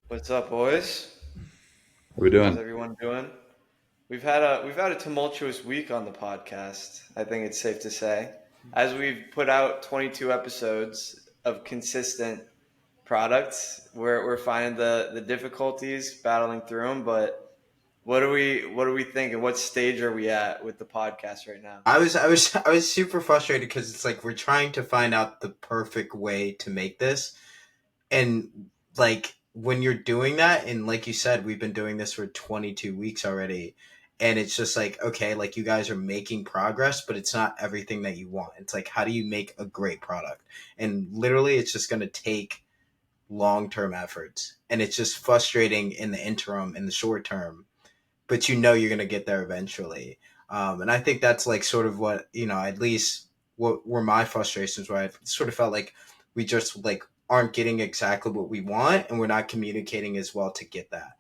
What's up, boys? What are we How's doing? everyone doing? We've had a tumultuous week on the podcast. I think it's safe to say, as we've put out 22 episodes of consistent products. We're finding the difficulties battling through them. But what do we think, and what stage are we at with the podcast right now? I was super frustrated because it's like we're trying to find out the perfect way to make this, and like when you're doing that, and like you said, we've been doing this for 22 weeks already, and it's just like okay, like you guys are making progress, but it's not everything that you want. It's like how do you make a great product? And literally, it's just going to take long term efforts, and it's just frustrating in the interim, in the short term, but you know you're going to get there eventually. And I think that's like sort of what, at least what were my frustrations, where I sort of felt like we just like aren't getting exactly what we want, and we're not communicating as well to get that.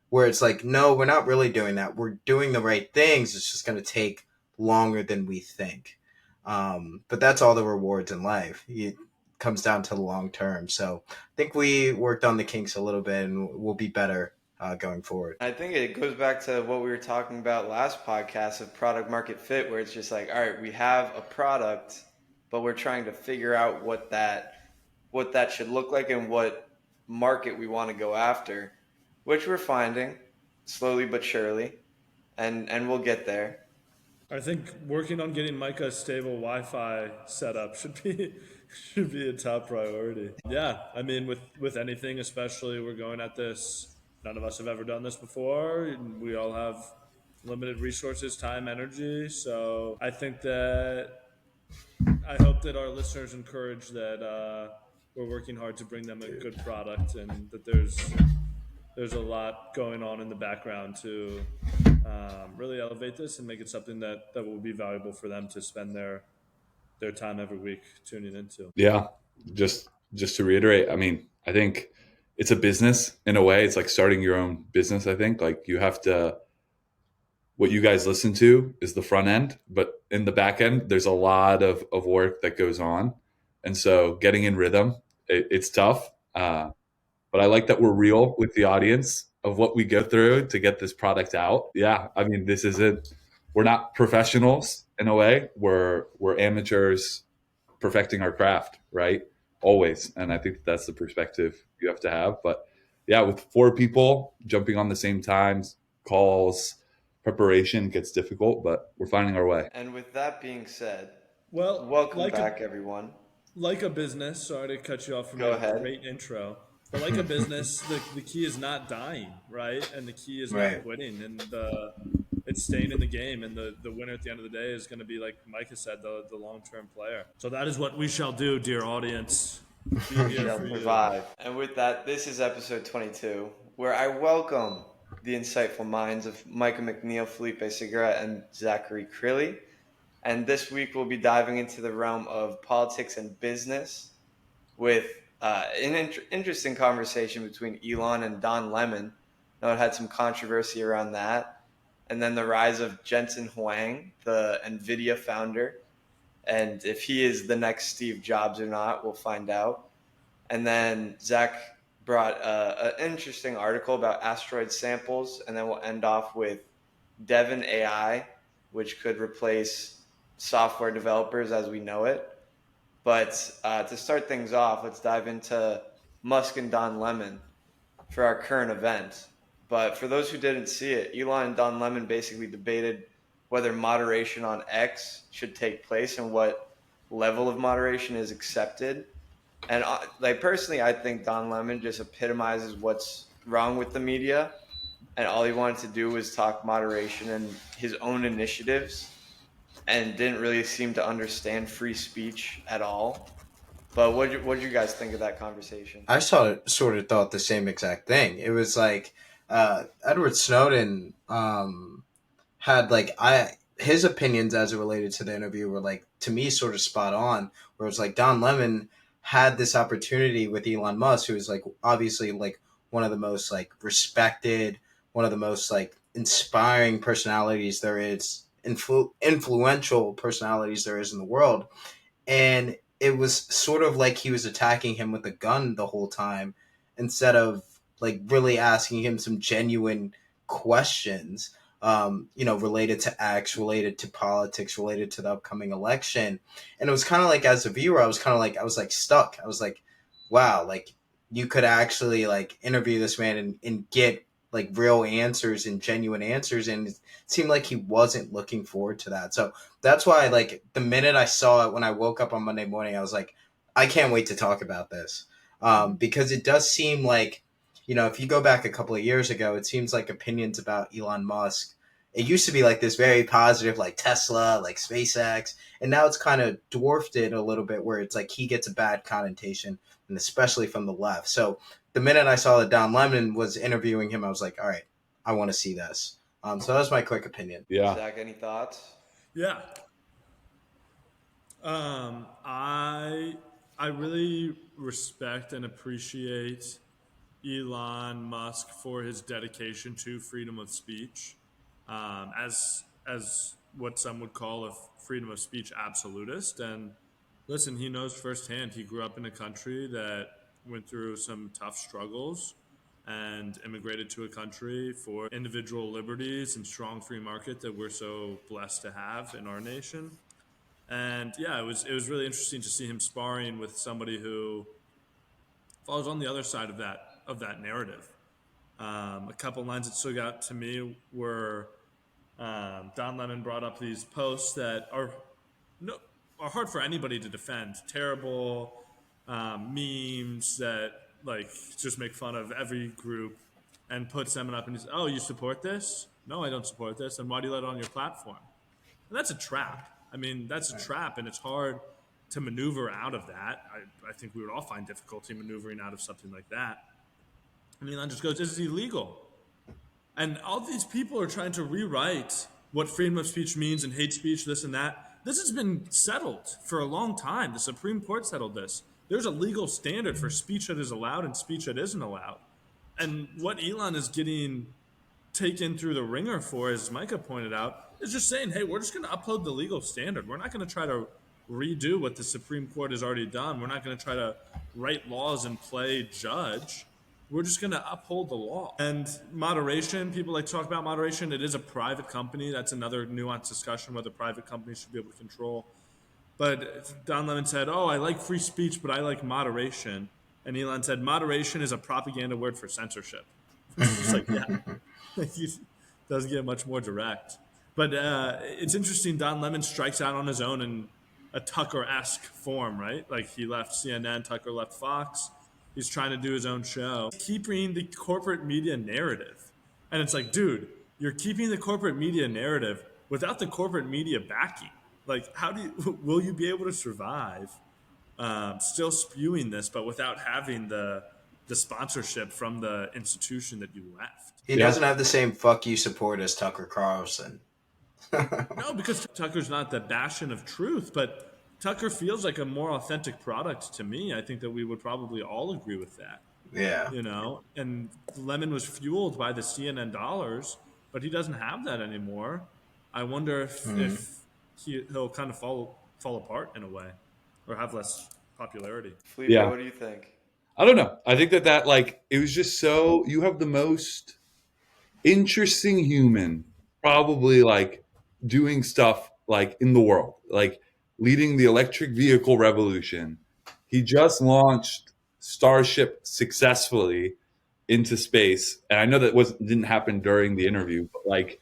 Where it's like, no, we're not really doing that. We're doing the right things. It's just going to take longer than we think. But that's all the rewards in life. It comes down to the long term. So I think we worked on the kinks a little bit, and we'll be better going forward. I think it goes back to what we were talking about last podcast of product market fit, where it's just like, all right, we have a product, but we're trying to figure out what that should look like and what market we want to go after, which we're finding slowly but surely, and we'll get there. I think working on getting Micah a stable Wi-Fi setup should be should be a top priority. Yeah, I mean with anything, especially we're going at this. None of us have ever done this before. And we all have limited resources, time, energy. So I think that I hope that our listeners encourage that we're working hard to bring them a good product, and that there's a lot going on in the background to really elevate this and make it something that will be valuable for them to spend their time every week tuning into. Yeah, just to reiterate, I mean, I think it's a business in a way. It's like starting your own business. I think like you have to what you guys listen to is the front end, but in the back end, there's a lot of work that goes on, and so getting in rhythm, it's tough. But I like that we're real with the audience of what we go through to get this product out. Yeah, I mean, this isn't. We're not professionals in a way. We're amateurs perfecting our craft, right? Always, and I think that's the perspective you have to have. But yeah, with four people jumping on the same times, calls, preparation gets difficult, but we're finding our way. And with that being said, Well, welcome back, everyone. like a business. Sorry to cut you off from Go your ahead. great intro. But like a business, the key is not dying, right? And the key is not Right. quitting, and it's staying in the game. And the winner at the end of the day is going to be, like Micah said, the long term player. So that is what we shall do, dear audience. Be We here shall for you. survive. And with that, this is episode 22, where I welcome the insightful minds of Micah McNeil, Felipe Segura, and Zachary Crilly. And this week we'll be diving into the realm of politics and business with an interesting conversation between Elon and Don Lemon. Now it had some controversy around that. And then the rise of Jensen Huang, the NVIDIA founder. And if he is the next Steve Jobs or not, we'll find out. And then Zach brought an interesting article about asteroid samples. And then we'll end off with Devon AI, which could replace software developers as we know it. But to start things off, let's dive into Musk and Don Lemon for our current event. But for those who didn't see it, Elon and Don Lemon basically debated whether moderation on X should take place and what level of moderation is accepted. And like personally, I think Don Lemon just epitomizes what's wrong with the media, and all he wanted to do was talk moderation and his own initiatives, and didn't really seem to understand free speech at all. But what did you guys think of that conversation? Sort of thought the same exact thing. It was like Edward Snowden had like I his opinions as it related to the interview were like to me sort of spot on. Where it was like Don Lemon had this opportunity with Elon Musk, who is like obviously like one of the most like respected, one of the most like inspiring personalities there is, influential personalities there is in the world, and it was sort of like he was attacking him with a gun the whole time instead of like really asking him some genuine questions, related to X, related to politics, related to the upcoming election. And it was kind of like, as a viewer, I was like stuck. I was like, wow, like you could actually like interview this man and get like real answers and genuine answers. And it seemed like he wasn't looking forward to that. So that's why, like, the minute I saw it when I woke up on Monday morning, I was like, I can't wait to talk about this. Because it does seem like, if you go back a couple of years ago, it seems like opinions about Elon Musk, it used to be like this very positive, like Tesla, like SpaceX, and now it's kind of dwarfed it a little bit, where it's like he gets a bad connotation, and especially from the left. So the minute I saw that Don Lemon was interviewing him, I was like, all right, I want to see this. So that was my quick opinion. Yeah. Zach, any thoughts? Yeah. I really respect and appreciate Elon Musk for his dedication to freedom of speech, as what some would call a freedom of speech absolutist. And listen, he knows firsthand. He grew up in a country that went through some tough struggles and immigrated to a country for individual liberties and strong free market that we're so blessed to have in our nation. And yeah, it was really interesting to see him sparring with somebody who falls on the other side of that narrative. A couple lines that stood out to me were Don Lemon brought up these posts that are hard for anybody to defend. Terrible memes that like just make fun of every group, and puts them up and he's, oh, you support this? No, I don't support this. And why do you let it on your platform? And that's a trap. I mean, that's a trap, and it's hard to maneuver out of that. I think we would all find difficulty maneuvering out of something like that. And Elon just goes, this is illegal. And all these people are trying to rewrite what freedom of speech means and hate speech, this and that. This has been settled for a long time. The Supreme Court settled this. There's a legal standard for speech that is allowed and speech that isn't allowed. And what Elon is getting taken through the ringer for, as Micah pointed out, is just saying, hey, we're just going to uphold the legal standard. We're not going to try to redo what the Supreme Court has already done. We're not going to try to write laws and play judge. We're just going to uphold the law. And moderation, people like to talk about moderation. It is a private company. That's another nuanced discussion, whether private companies should be able to control. But Don Lemon said, oh, I like free speech, but I like moderation. And Elon said, moderation is a propaganda word for censorship. It's like, yeah. He doesn't get much more direct. But it's interesting, Don Lemon strikes out on his own in a Tucker-esque form, right? Like he left CNN, Tucker left Fox. He's trying to do his own show. Keeping the corporate media narrative. And it's like, dude, you're keeping the corporate media narrative without the corporate media backing. Like, will you be able to survive still spewing this, but without having the sponsorship from the institution that you left? He doesn't have the same fuck you support as Tucker Carlson. No, because Tucker's not the bastion of truth, but Tucker feels like a more authentic product to me. I think that we would probably all agree with that. Yeah. And Lemon was fueled by the CNN dollars, but he doesn't have that anymore. I wonder if he'll kind of fall apart in a way, or have less popularity. Felipe, Yeah. what do you think? I don't know. I think that like, it was just so, you have the most interesting human probably like doing stuff like in the world, like leading the electric vehicle revolution. He just launched Starship successfully into space. And I know that didn't happen during the interview, but like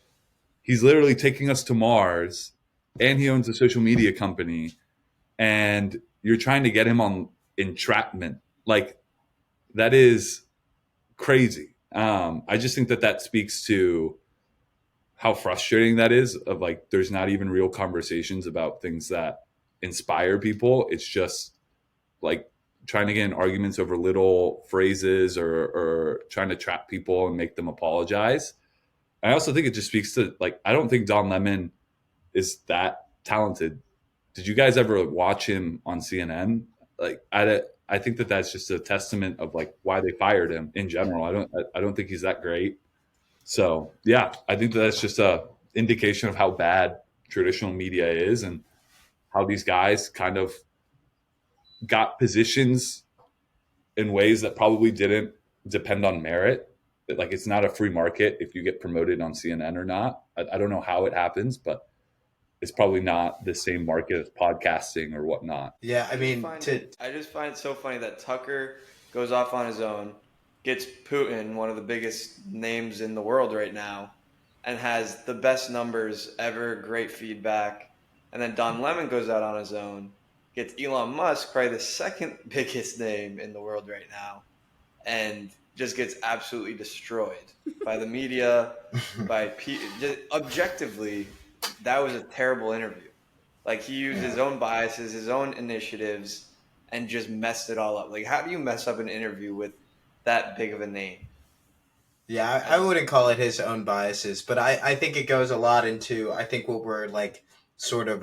he's literally taking us to Mars, and he owns a social media company, and you're trying to get him on entrapment. Like, that is crazy. I just think that speaks to how frustrating that is, of like, there's not even real conversations about things that inspire people. It's just like trying to get in arguments over little phrases, or trying to trap people and make them apologize. I also think it just speaks to, like, I don't think Don Lemon is that talented. Did you guys ever watch him on CNN? Like, I think that's just a testament of like why they fired him in general. I don't think he's that great. So yeah, I think that's just a indication of how bad traditional media is, and how these guys kind of got positions in ways that probably didn't depend on merit. Like it's not a free market if you get promoted on CNN or not. I don't know how it happens, but it's probably not the same market as podcasting or whatnot. Yeah, I I just mean, find it I just find it so funny that Tucker goes off on his own, gets Putin, one of the biggest names in the world right now, and has the best numbers ever, great feedback. And then Don Lemon goes out on his own, gets Elon Musk, probably the second biggest name in the world right now, and just gets absolutely destroyed by the media, just objectively, that was a terrible interview. Like he used his own biases, his own initiatives, and just messed it all up. Like, how do you mess up an interview with that big of a name? yeah, I I just wouldn't call it his own biases, but I think it goes a lot into, I think what we're like sort of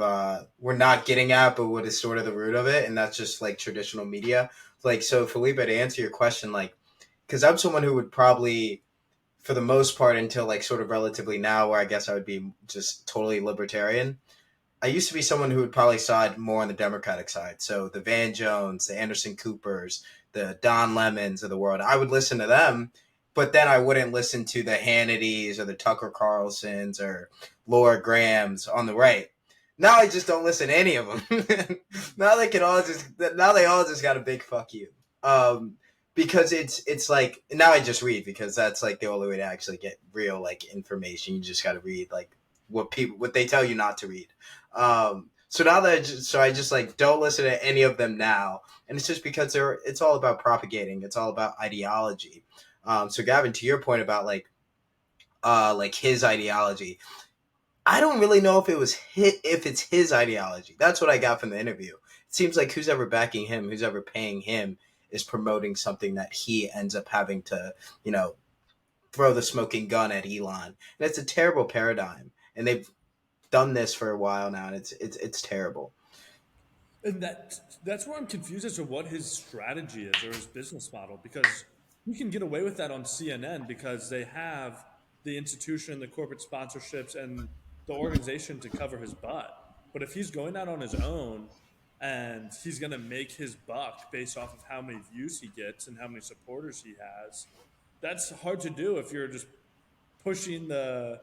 we're not getting at, but what is sort of the root of it, and that's just like traditional media. Like, so Felipe, to answer your question, like, because I'm someone who would probably, for the most part, until like sort of relatively now, where I guess I would be just totally libertarian. I used to be someone who would probably side more on the Democratic side. So the Van Jones, the Anderson Coopers, the Don Lemons of the world, I would listen to them, but then I wouldn't listen to the Hannitys or the Tucker Carlsons or Laura Grahams on the right. Now I just don't listen to any of them. Now they all just got a big fuck you. Because it's like now I just read because that's like the only way to actually get real like information. You just got to read like what they tell you not to read. So now that I just like don't listen to any of them now, and it's just because it's all about propagating. It's all about ideology. So Gavin, to your point about like his ideology, I don't really know if it's his ideology. That's what I got from the interview. It seems like who's ever backing him, who's ever paying him, is promoting something that he ends up having to, throw the smoking gun at Elon. And it's a terrible paradigm. And they've done this for a while now, and it's terrible. And that's where I'm confused as to what his strategy is or his business model, because you can get away with that on CNN because they have the institution, the corporate sponsorships, and the organization to cover his butt. But if he's going out on his own and he's going to make his buck based off of how many views he gets and how many supporters he has, that's hard to do if you're just pushing the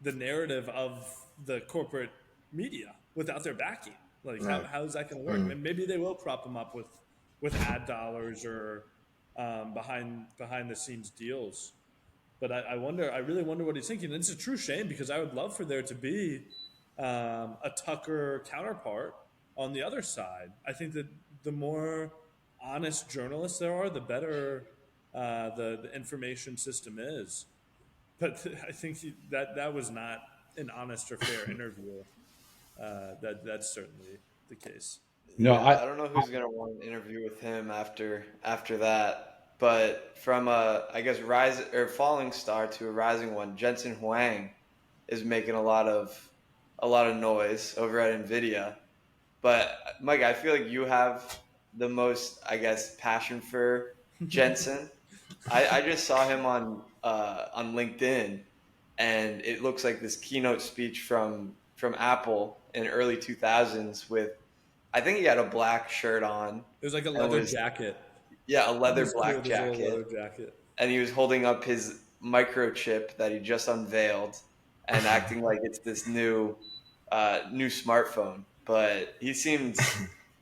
narrative of the corporate media without their backing. Like, how is that going to work? And maybe they will prop them up with ad dollars or behind the scenes deals. But I really wonder what he's thinking. And it's a true shame because I would love for there to be a Tucker counterpart on the other side. I think that the more honest journalists there are, the better the information system is. But I think that was not an honest or fair interview. That's certainly the case. No, Yeah, I don't know who's gonna want an interview with him after that. But from a I guess rise or falling star to a rising one, Jensen Huang is making a lot of noise over at NVIDIA. But Mike, I feel like you have the most, I guess, passion for Jensen. I just saw him on LinkedIn, and it looks like this keynote speech from Apple in early 2000s with, I think he had a black shirt on. It was like a And leather was jacket. Yeah, a It leather was cool black with his little jacket, leather jacket. and he was holding up his microchip that he just unveiled and acting like it's this new smartphone. But he seems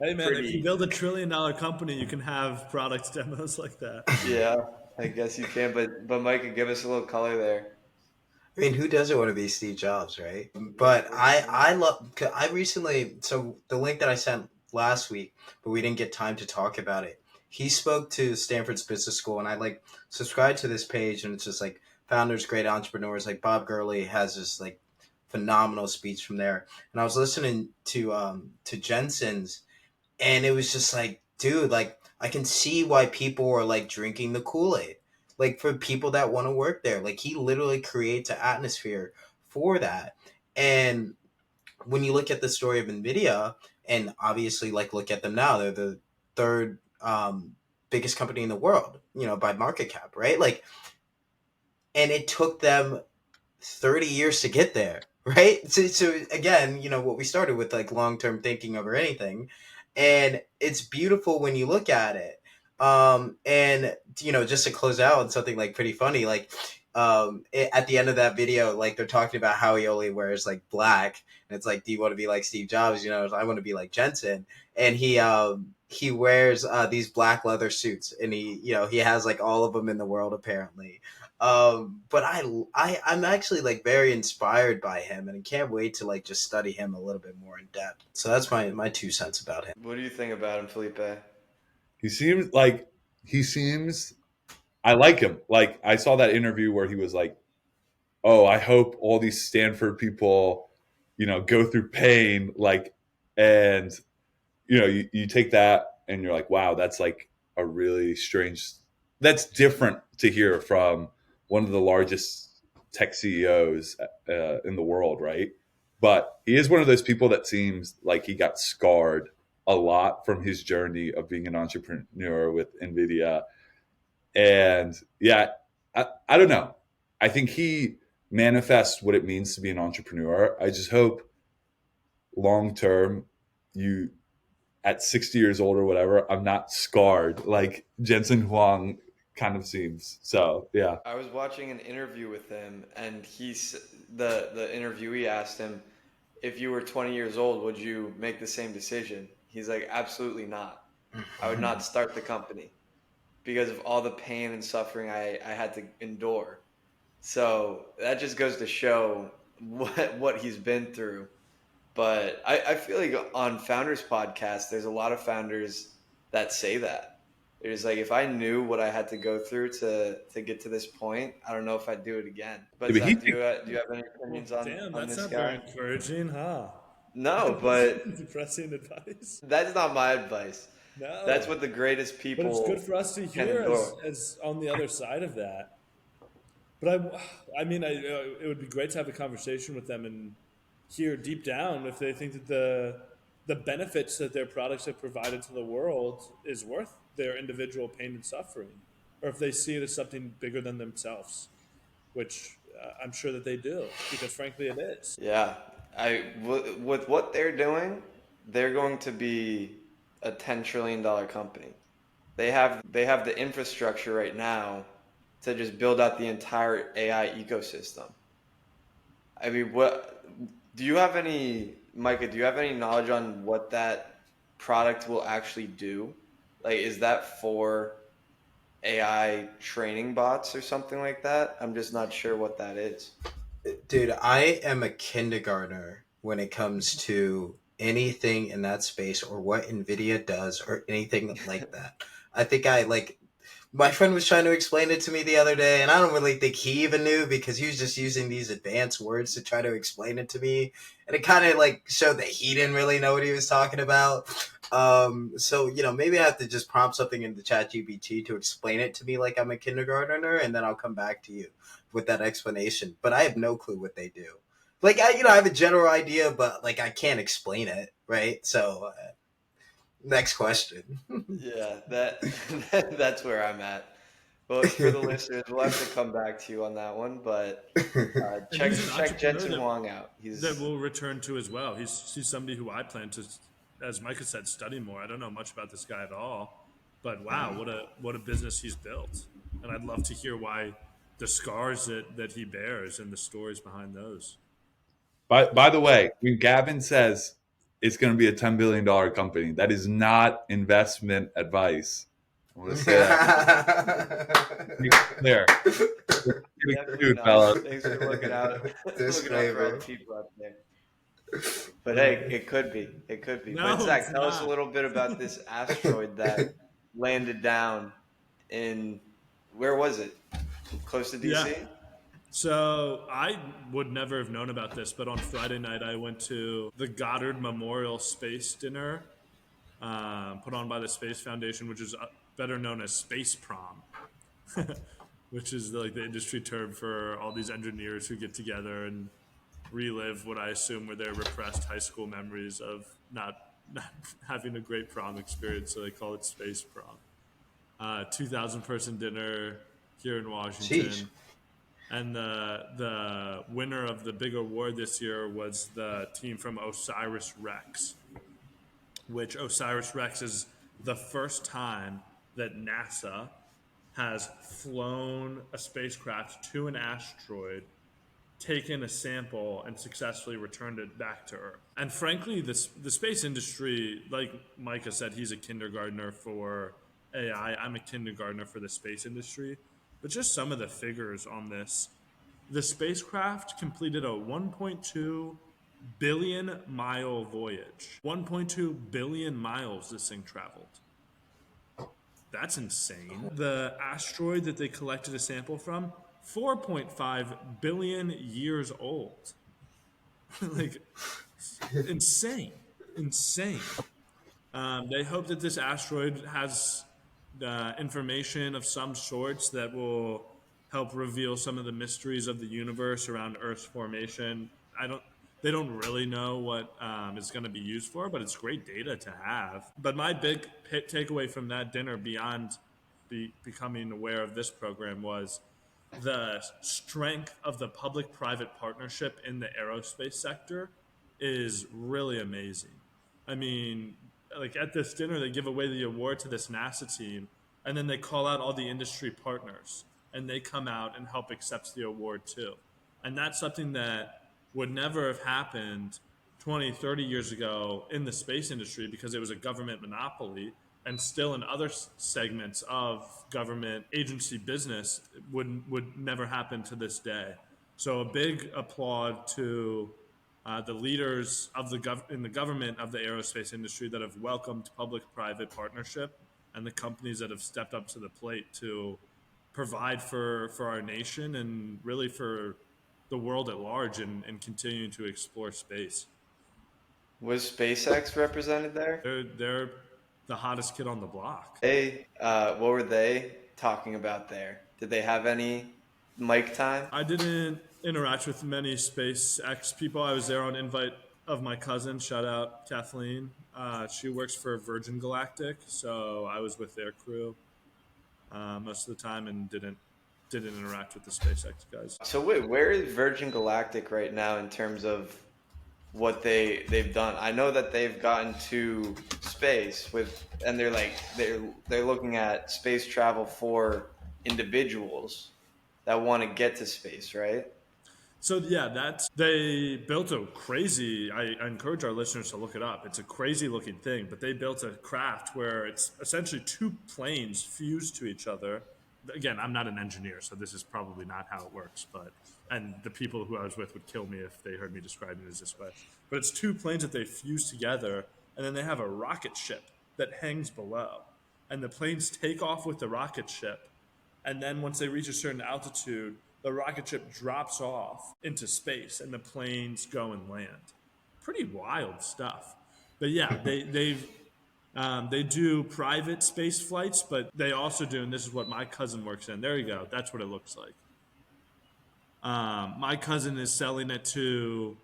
Hey man, if you pretty. build $1 trillion company, you can have product demos like that. Yeah, I guess you can. But Mike, give us a little color there. I mean, who doesn't want to be Steve Jobs, right? But I love. I recently, so the link that I sent last week, but we didn't get time to talk about it. He spoke to Stanford's business school, and I like subscribed to this page, and it's just like founders, great entrepreneurs. Like Bob Gurley has this like phenomenal speech from there, and I was listening to Jensen's, and it was just like, dude, like I can see why people are like drinking the Kool-Aid. Like for people that want to work there, like he literally creates an atmosphere for that. And when you look at the story of NVIDIA, and obviously like look at them now, they're the third biggest company in the world, by market cap, right? Like, and it took them 30 years to get there, right? So again, what we started with, like long-term thinking over anything. And it's beautiful when you look at it. And just to close out on something like pretty funny, like at the end of that video, like they're talking about how he only wears like black, and it's like, do you want to be like Steve Jobs? I want to be like Jensen, and he wears these black leather suits, and he has like all of them in the world apparently. But I'm actually like very inspired by him, and I can't wait to like just study him a little bit more in depth. So that's my 2 cents about him. What do you think about him, Felipe? He seems I like him. Like I saw that interview where he was like, "Oh, I hope all these Stanford people, go through pain." Like, and you take that and you're like, "Wow, that's like a really strange. That's different to hear from one of the largest tech CEOs in the world, right?" But he is one of those people that seems like he got scarred a lot from his journey of being an entrepreneur with NVIDIA. And yeah, I don't know. I think he manifests what it means to be an entrepreneur. I just hope long term, you at 60 years old or whatever, I'm not scarred like Jensen Huang kind of seems. So yeah. I was watching an interview with him, and the interviewee asked him, if you were 20 years old, would you make the same decision? He's like, absolutely not. I would not start the company because of all the pain and suffering I had to endure. So that just goes to show what he's been through. But I feel like on Founders Podcast, there's a lot of founders that say that. It's like, if I knew what I had to go through to get to this point, I don't know if I'd do it again. But Yeah, but Zach, do you have any opinions Damn, on that's this not very guy? encouraging, huh? No, but Depressing advice. that's not my advice. That's No, what the greatest but it's good people for us to can hear endure. as on the other side of that. But I mean, it would be great to have a conversation with them and hear deep down if they think that the benefits that their products have provided to the world is worth their individual pain and suffering, or if they see it as something bigger than themselves, which I'm sure that they do, because frankly, it is. Yeah, with what they're doing, they're going to be a $10 trillion company. They have the infrastructure right now to just build out the entire AI ecosystem. I mean, what do you have any, Micah? Do you have any knowledge on what that product will actually do? Like, is that for AI training bots or something like that? I'm just not sure what that is. Dude, I am a kindergartner when it comes to anything in that space or what NVIDIA does or anything like that. I think my friend was trying to explain it to me the other day, and I don't really think he even knew because he was just using these advanced words to try to explain it to me. And it kind of like showed that he didn't really know what he was talking about. So, maybe I have to just prompt something in the chat GPT to explain it to me like I'm a kindergartner, and then I'll come back to you with that explanation. But I have no clue what they do. Like, I have a general idea, but like I can't explain it, right? So, next question. Yeah, that's where I'm at. But for the listeners, we'll have to come back to you on that one. But And check he's an check entrepreneur Jensen that Huang out. we'll return to as well. He's somebody who I plan to, as Micah said, study more. I don't know much about this guy at all, but wow, what a business he's built, and I'd love to hear why the scars that he bears and the stories behind those. By the way, when Gavin says it's going to be a $10 billion company, that is not investment advice. I want to say that. Be clear. Definitely not. Fellas. Thanks for looking out. Looking out for all Disclaimer. the people out there. But hey, it could be. It could be. No, But Zach, it's tell us a not. little bit about this asteroid that landed down in, where was it? Close to DC? Yeah. So I would never have known about this, but on Friday night I went to the Goddard Memorial Space Dinner, put on by the Space Foundation, which is better known as Space Prom, which is like the industry term for all these engineers who get together and relive what I assume were their repressed high school memories of not having a great prom experience. So they call it Space Prom. 2,000 person dinner here in Washington. Sheesh. And the winner of the big award this year was the team from Osiris Rex, which Osiris Rex is the first time that NASA has flown a spacecraft to an asteroid, taken a sample, and successfully returned it back to Earth. And frankly, the space industry, like Micah said, he's a kindergartner for AI. I'm a kindergartner for the space industry. But just some of the figures on this. The spacecraft completed a 1.2 billion mile voyage. 1.2 billion miles this thing traveled. That's insane. The asteroid that they collected a sample from, 4.5 billion years old. Like, insane. Insane. They hope that this asteroid has information of some sorts that will help reveal some of the mysteries of the universe around Earth's formation. They don't really know what it's going to be used for, but it's great data to have. But my big takeaway from that dinner, beyond becoming aware of this program, was the strength of the public-private partnership in the aerospace sector is really amazing. I mean, like at this dinner, they give away the award to this NASA team, and then they call out all the industry partners, and they come out and help accept the award too. And that's something that would never have happened 20, 30 years ago in the space industry because it was a government monopoly, and still in other segments of government agency business would never happen to this day. So a big applaud to the leaders of in the government of the aerospace industry that have welcomed public-private partnership, and the companies that have stepped up to the plate to provide for our nation and really for the world at large, and continuing to explore space. Was SpaceX represented there? They're the hottest kid on the block. What were they talking about there? Did they have any mic time? I didn't interact with many SpaceX people. I was there on invite of my cousin. Shout out Kathleen. She works for Virgin Galactic, so I was with their crew most of the time and didn't interact with the SpaceX guys. So wait, where is Virgin Galactic right now in terms of what they've done? I know that they've gotten to space and they're looking at space travel for individuals that want to get to space, right? So yeah, they built a crazy. I encourage our listeners to look it up. It's a crazy looking thing, but they built a craft where it's essentially two planes fused to each other. Again, I'm not an engineer, so this is probably not how it works. And the people who I was with would kill me if they heard me describing it as this way. But it's two planes that they fuse together, and then they have a rocket ship that hangs below, and the planes take off with the rocket ship, and then once they reach a certain altitude, the rocket ship drops off into space and the planes go and land. Pretty wild stuff. But yeah, they do private space flights, but they also do, and this is what my cousin works in. There you go. That's what it looks like. My cousin is selling it to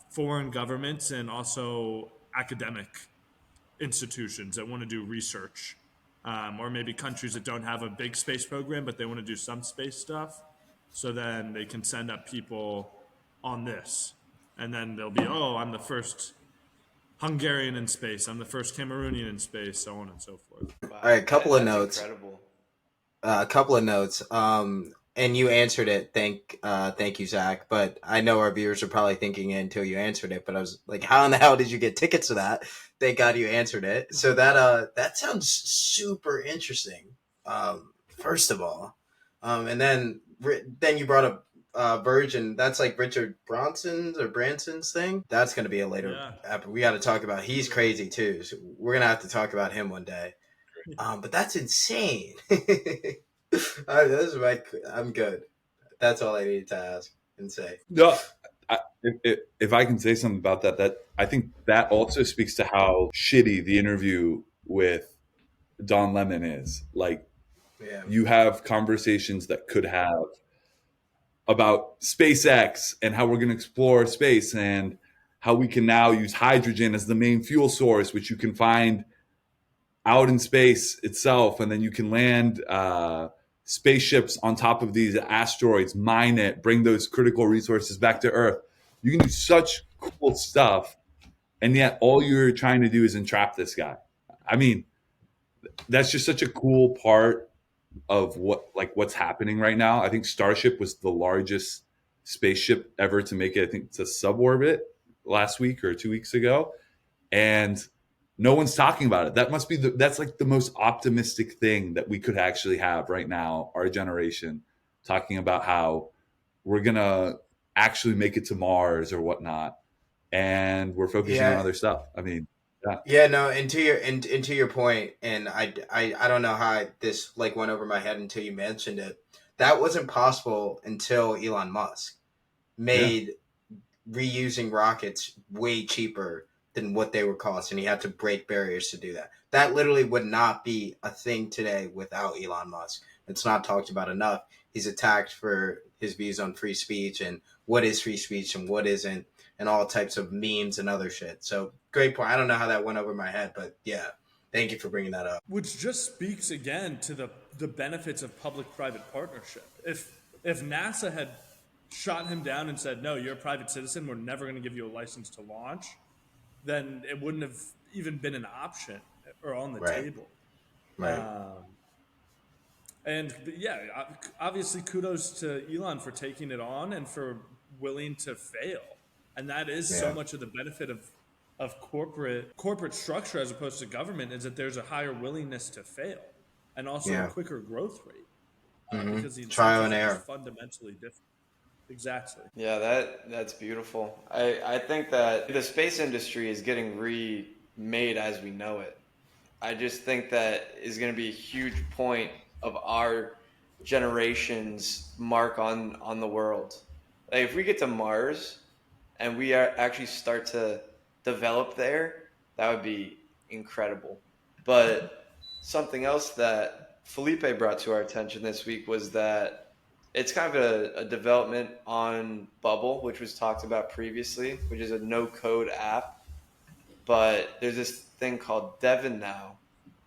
foreign governments and also academic institutions that want to do research. Or maybe countries that don't have a big space program, but they want to do some space stuff. So then they can send up people on this. And then they'll be, I'm the first Hungarian in space. I'm the first Cameroonian in space, so on and so forth. Wow. All right, couple of notes. Incredible. A couple of notes. And you answered it. Thank you, Zach. But I know our viewers are probably thinking it until you answered it. But I was like, how in the hell did you get tickets to that? Thank God you answered it. So that sounds super interesting. First of all, and then you brought up Virgin. That's like Richard Branson's thing. That's gonna be a later. Yeah. We got to talk about. He's crazy too. So we're gonna have to talk about him one day. But that's insane. I'm good. That's all I needed to ask and say. No, if I can say something about that I think that also speaks to how shitty the interview with Don Lemon is. Like, you have conversations that could have about SpaceX and how we're going to explore space and how we can now use hydrogen as the main fuel source, which you can find out in space itself, and then you can land spaceships on top of these asteroids, mine it, bring those critical resources back to Earth. You can do such cool stuff, and yet all you're trying to do is entrap this guy. I mean, that's just such a cool part of what's happening right now. I think Starship was the largest spaceship ever to make it, I think, to suborbit last week or 2 weeks ago, and no one's talking about it. That's like the most optimistic thing that we could actually have right now, our generation, talking about how we're gonna actually make it to Mars or whatnot, and we're focusing on Yeah. other stuff. I mean, yeah, Yeah, no, and to your point, and I don't know how this like went over my head until you mentioned it. That wasn't possible until Elon Musk yeah, made reusing rockets way cheaper than what they were cost, and he had to break barriers to do that. That literally would not be a thing today without Elon Musk. It's not talked about enough. He's attacked for his views on free speech and what is free speech and what isn't, and all types of memes and other shit. So great point. I don't know how that went over my head, but yeah, thank you for bringing that up. Which just speaks again to the benefits of public-private partnership. If NASA had shot him down and said, "No, you're a private citizen. We're never going to give you a license to launch," then it wouldn't have even been an option or on the Right, table. right, And yeah, obviously, kudos to Elon for taking it on and for willing to fail. And that is so yeah, much of the benefit of corporate structure as opposed to government, is that there's a higher willingness to fail and also a yeah. quicker growth rate because the Trial incentives and are just error. fundamentally different. Exactly. Yeah, that's beautiful. I think that the space industry is getting remade as we know it. I just think that is going to be a huge point of our generation's mark on the world. Like if we get to Mars and we are actually start to develop there, that would be incredible. But something else that Felipe brought to our attention this week was that it's kind of a development on Bubble, which was talked about previously, which is a no code app. But there's this thing called Devon now,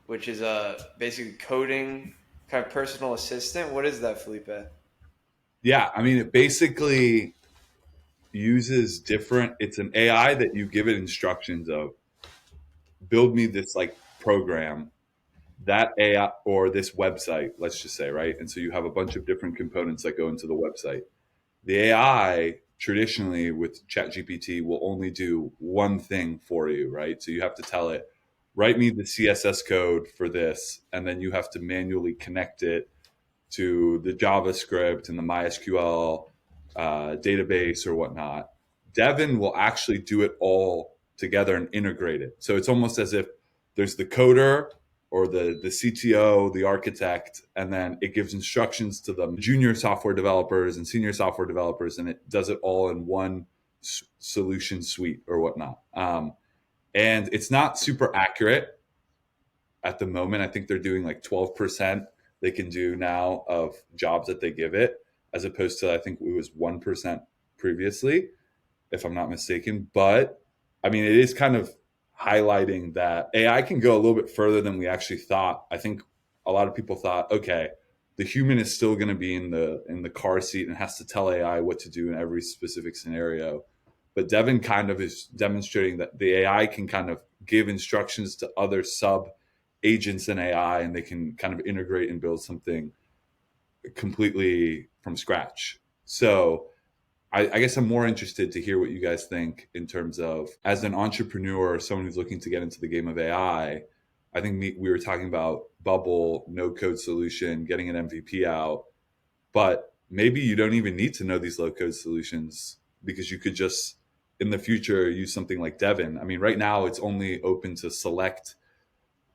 which is a basically coding kind of personal assistant. What is that, Felipe? yeah. I mean, it basically uses different. It's an AI that you give it instructions of, build me this like program, that AI or this website, let's just say, right? And so you have a bunch of different components that go into the website. The AI traditionally with ChatGPT will only do one thing for you, right? So you have to tell it, write me the CSS code for this, and then you have to manually connect it to the JavaScript and the MySQL database or whatnot. Devin will actually do it all together and integrate it. So it's almost as if there's the coder or the CTO, the architect, and then it gives instructions to the junior software developers and senior software developers, and it does it all in one solution suite or whatnot. And it's not super accurate at the moment. I think they're doing like 12% they can do now of jobs that they give it, as opposed to I think it was 1% previously, if I'm not mistaken. But I mean, it is kind of highlighting that AI can go a little bit further than we actually thought. I think a lot of people thought, okay, the human is still going to be in the car seat and has to tell AI what to do in every specific scenario. But Devin kind of is demonstrating that the AI can kind of give instructions to other sub agents in AI, and they can kind of integrate and build something completely from scratch. So I guess I'm more interested to hear what you guys think in terms of, as an entrepreneur or someone who's looking to get into the game of AI. I think we were talking about Bubble, no code solution, getting an MVP out, but maybe you don't even need to know these low code solutions because you could just in the future use something like Devin. I mean, right now it's only open to select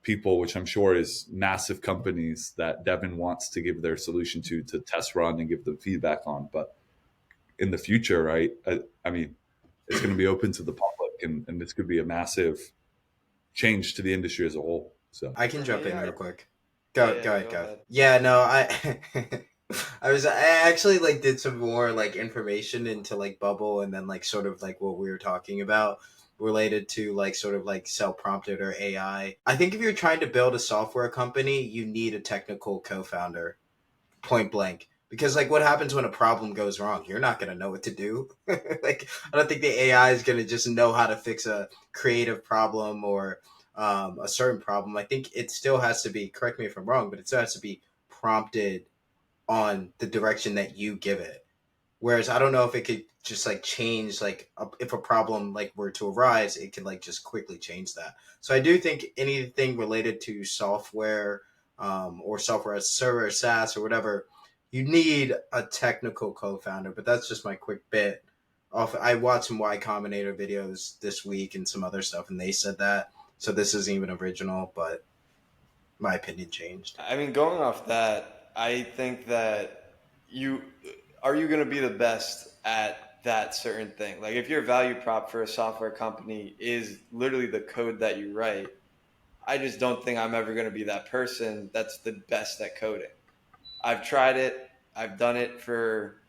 people, which I'm sure is massive companies that Devin wants to give their solution to test run and give them feedback on. But in the future, right? I mean, it's going to be open to the public, and this could be a massive change to the industry as a whole. So, I can For jump me, in real quick. yeah, Go yeah, ahead, go go. ahead. Yeah, no, I actually like did some more like information into like Bubble and then like sort of like what we were talking about related to like sort of like self prompted or AI. I think if you're trying to build a software company, you need a technical co-founder, point blank. Because like what happens when a problem goes wrong? You're not gonna know what to do. Like I don't think the AI is gonna just know how to fix a creative problem or a certain problem, I think it still has to be, correct me if I'm wrong, but it still has to be prompted on the direction that you give it. Whereas I don't know if it could just like change, like if a problem like were to arise, it could like just quickly change that. So I do think anything related to software, or software as a server, SaaS, or whatever, you need a technical co-founder. But that's just my quick bit. I watched some Y Combinator videos this week and some other stuff, and they said that. So this isn't even original, but my opinion changed. I mean, going off that, I think that you are you going to be the best at that certain thing? Like, if your value prop for a software company is literally the code that you write, I just don't think I'm ever going to be that person that's the best at coding. I've tried it. I've done it for,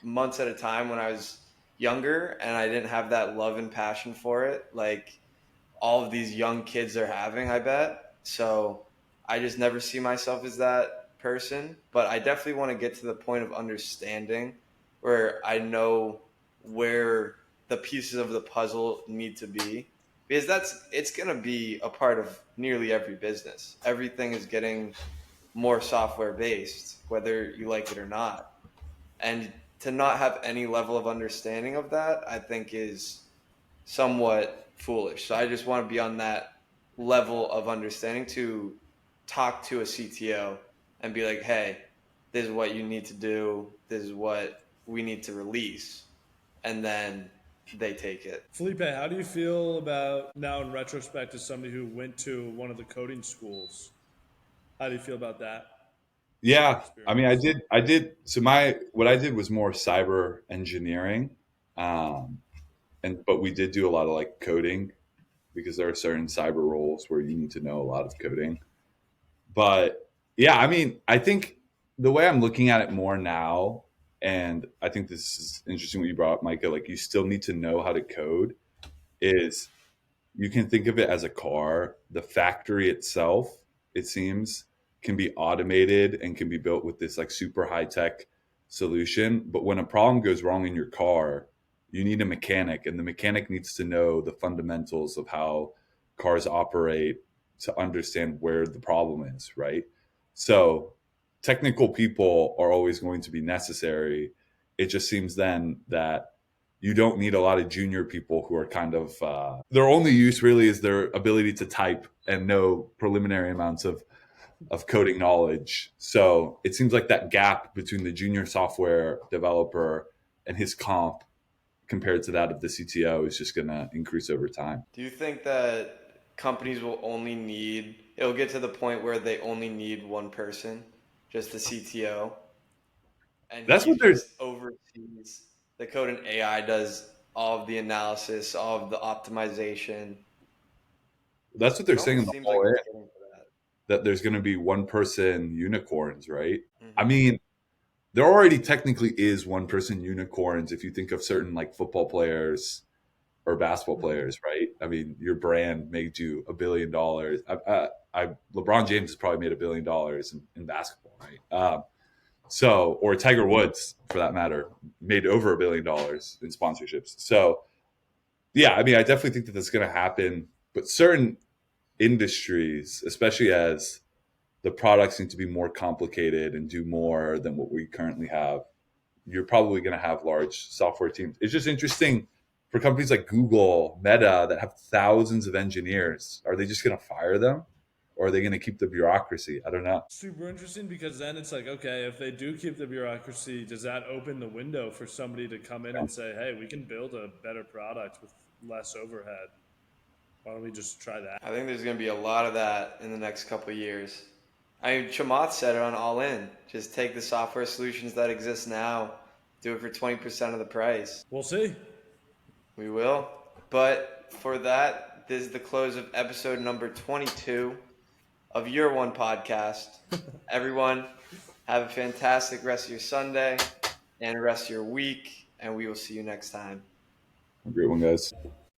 months at a time when I was younger, and I didn't have that love and passion for it like all of these young kids are having, I bet. So I just never see myself as that person, but I definitely want to get to the point of understanding where I know where the pieces of the puzzle need to be, because it's going to be a part of nearly every business. Everything is getting more software based, whether you like it or not. And to not have any level of understanding of that, I think is somewhat foolish. So I just want to be on that level of understanding to talk to a CTO and be like, hey, this is what you need to do. This is what we need to release. And then they take it. Felipe, how do you feel about now in retrospect as somebody who went to one of the coding schools? How do you feel about that Yeah, I mean, experience? I did. So what I did was more cyber engineering, um, but we did do a lot of like coding because there are certain cyber roles where you need to know a lot of coding. But yeah, I mean, I think the way I'm looking at it more now, and I think this is interesting what you brought up, Micah. Like, you still need to know how to code. Is you can think of it as a car. The factory itself, it seems, can be automated and can be built with this like super high tech solution. But when a problem goes wrong in your car, you need a mechanic, and the mechanic needs to know the fundamentals of how cars operate to understand where the problem is, right? So technical people are always going to be necessary. It just seems then that you don't need a lot of junior people who are kind of their only use really is their ability to type and know preliminary amounts of coding knowledge. So it seems like that gap between the junior software developer and his comp compared to that of the CTO is just going to increase over time. Do you think that companies will it'll get to the point where they only need one person, just the CTO, and That's he what they're just oversees the code and AI does all of the analysis, all of the optimization? that's what they're It saying in almost the seems like whole it's end, getting to that. that there's going to be one person unicorns, right? I Hmm. mean, there already technically is one person unicorns if you think of certain like football players or basketball players, right? I mean, your brand made you $1 billion. LeBron James has probably made $1 billion in basketball, right? Or Tiger Woods, for that matter, made over $1 billion in sponsorships. So, yeah, I mean, I definitely think that that's going to happen. But certain industries, especially as the products need to be more complicated and do more than what we currently have, you're probably going to have large software teams. It's just interesting for companies like Google, Meta that have thousands of engineers. Are they just going to fire them, or are they going to keep the bureaucracy? I don't know. Super interesting because then it's like, okay, if they do keep the bureaucracy, does that open the window for somebody to come in and say, hey, we can build a better product with less overhead? Why don't we just try that? I think there's going to be a lot of that in the next couple of years. I mean, Chamath said it on All In. Just take the software solutions that exist now, do it for 20% of the price. We'll see. We will. But for that, this is the close of episode number 22 of Your One Podcast. Everyone, have a fantastic rest of your Sunday and rest of your week, and we will see you next time. A great one, guys.